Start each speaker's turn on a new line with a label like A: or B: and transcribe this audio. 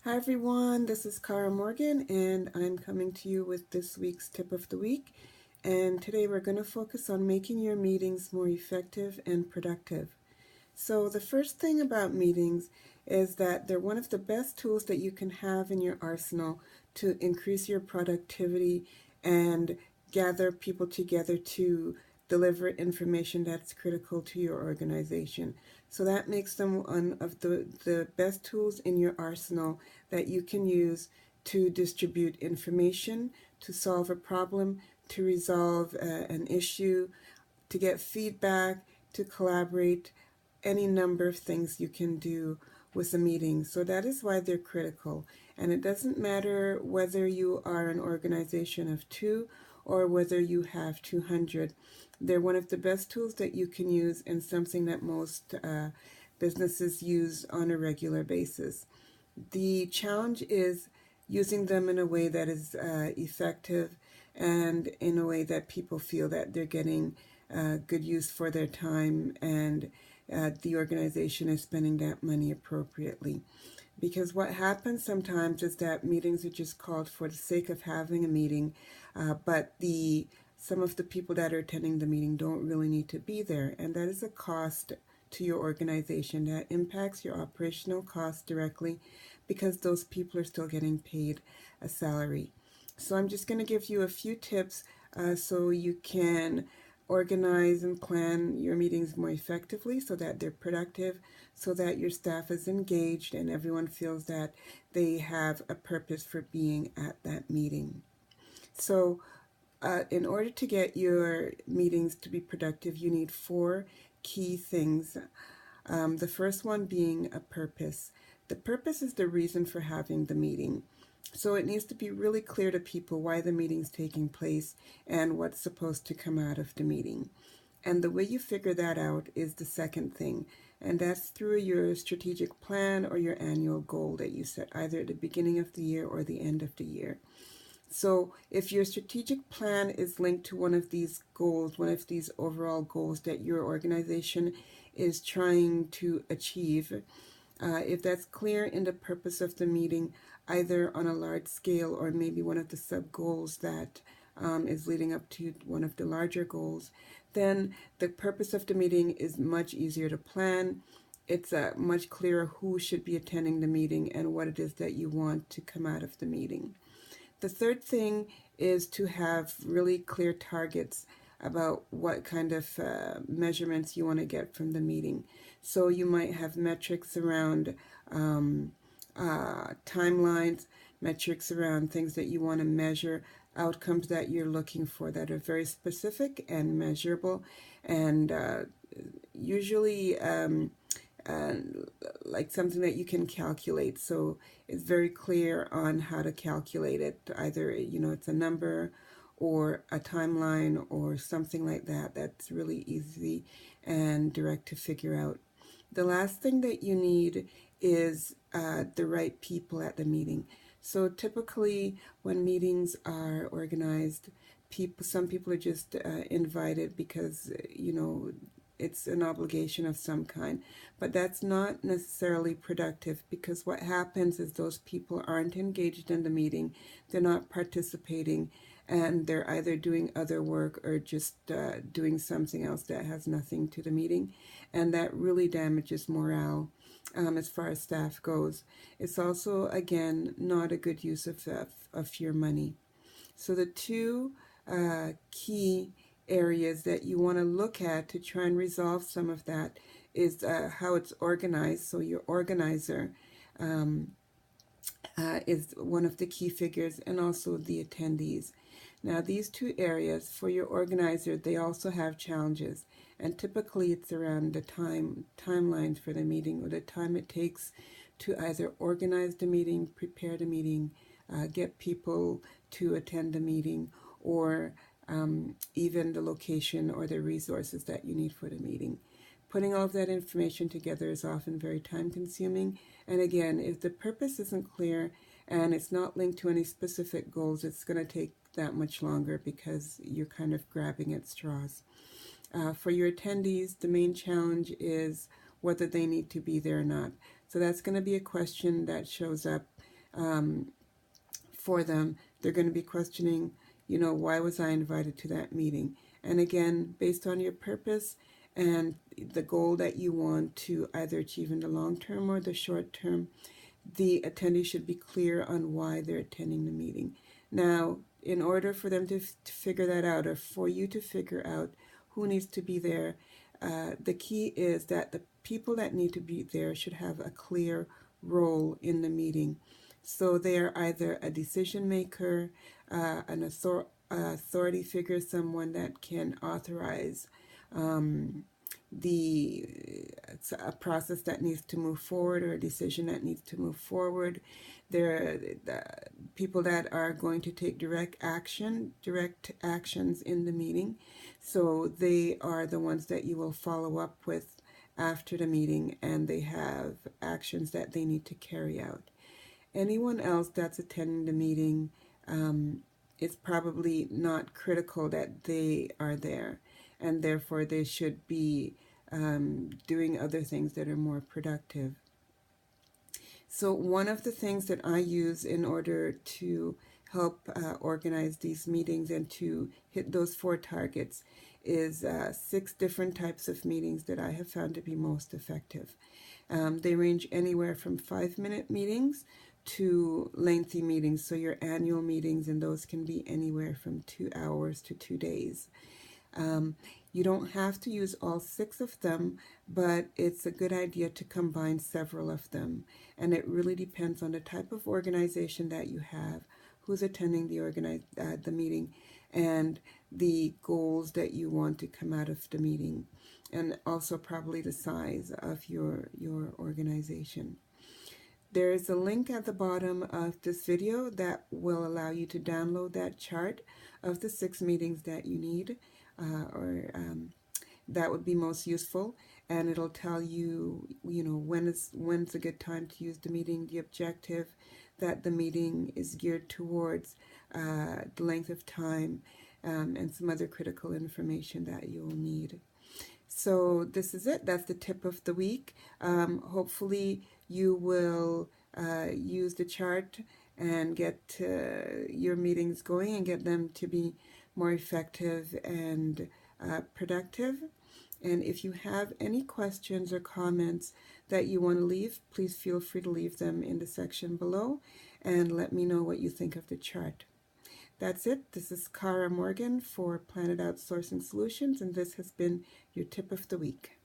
A: Hi everyone, this is Cara Morgan and I'm coming to you with this week's tip of the week. And today we're going to focus on making your meetings more effective and productive. So the first thing about meetings is that they're one of the best tools that you can have in your arsenal to increase your productivity and gather people together to deliver information that's critical to your organization. So that makes them one of the best tools in your arsenal that you can use to distribute information, to solve a problem, to resolve an issue, to get feedback, to collaborate, any number of things you can do with a meeting. So that is why they're critical. And it doesn't matter whether you are an organization of two or whether you have 200. They're one of the best tools that you can use and something that most businesses use on a regular basis. The challenge is using them in a way that is effective and in a way that people feel that they're getting good use for their time and the organization is spending that money appropriately. Because what happens sometimes is that meetings are just called for the sake of having a meeting, but some of the people that are attending the meeting don't really need to be there, and that is a cost to your organization that impacts your operational costs directly because those people are still getting paid a salary. So I'm just going to give you a few tips so you can organize and plan your meetings more effectively so that they're productive, so that your staff is engaged and everyone feels that they have a purpose for being at that meeting. So in order to get your meetings to be productive, you need four key things. The first one being a purpose. The purpose is the reason for having the meeting. So it needs to be really clear to people why the meeting is taking place and what's supposed to come out of the meeting. And the way you figure that out is the second thing, and that's through your strategic plan or your annual goal that you set either at the beginning of the year or the end of the year. So if your strategic plan is linked to one of these goals, one of these overall goals that your organization is trying to achieve, if that's clear in the purpose of the meeting, either on a large scale or maybe one of the sub goals that is leading up to one of the larger goals, then the purpose of the meeting is much easier to plan. It's much clearer who should be attending the meeting and what it is that you want to come out of the meeting. The third thing is to have really clear targets about what kind of measurements you want to get from the meeting. So you might have metrics around timelines, metrics around things that you want to measure, outcomes that you're looking for that are very specific and measurable, and usually like something that you can calculate. So it's very clear on how to calculate it. Either, it's a number or a timeline or something like that. That's really easy and direct to figure out. The last thing that you need is the right people at the meeting. So typically when meetings are organized, some people are just invited because, it's an obligation of some kind. But that's not necessarily productive because what happens is those people aren't engaged in the meeting, they're not participating, and they're either doing other work or just doing something else that has nothing to the meeting, and that really damages morale as far as staff goes. It's also, again, not a good use of your money. So the two key areas that you want to look at to try and resolve some of that is how it's organized. So your organizer um, is one of the key figures, and also the attendees. Now, these two areas for your organizer, they also have challenges, and typically it's around the timeline for the meeting, or the time it takes to either organize the meeting, prepare the meeting, get people to attend the meeting, or even the location or the resources that you need for the meeting. Putting all of that information together is often very time consuming. And again, if the purpose isn't clear and it's not linked to any specific goals, it's going to take that much longer because you're kind of grabbing at straws. For your attendees, the main challenge is whether they need to be there or not. So that's going to be a question that shows up for them. They're going to be questioning, why was I invited to that meeting? And again, based on your purpose and the goal that you want to either achieve in the long term or the short term, the attendee should be clear on why they're attending the meeting. Now, in order for them to figure that out, or for you to figure out who needs to be there, the key is that the people that need to be there should have a clear role in the meeting. So they are either a decision maker, an authority figure, someone that can authorize a process that needs to move forward or a decision that needs to move forward. They're the people that are going to take direct actions in the meeting. So they are the ones that you will follow up with after the meeting, and they have actions that they need to carry out. Anyone else that's attending the meeting, it's probably not critical that they are there, and therefore they should be doing other things that are more productive. So one of the things that I use in order to help organize these meetings and to hit those 4 targets is 6 different types of meetings that I have found to be most effective. They range anywhere from 5-minute meetings to lengthy meetings. So your annual meetings, and those can be anywhere from 2 hours to 2 days. You don't have to use all 6 of them, but it's a good idea to combine several of them. And it really depends on the type of organization that you have, who's attending the meeting, and the goals that you want to come out of the meeting, and also probably the size of your organization. There is a link at the bottom of this video that will allow you to download that chart of the 6 meetings that you need, or that would be most useful, and it'll tell you, when's a good time to use the meeting, the objective that the meeting is geared towards, the length of time, and some other critical information that you'll need. So this is it. That's the tip of the week. Hopefully you will use the chart and get your meetings going and get them to be more effective and productive. And if you have any questions or comments that you want to leave, please feel free to leave them in the section below and let me know what you think of the chart. That's it. This is Cara Morgan for Planet Outsourcing Solutions, and this has been your tip of the week.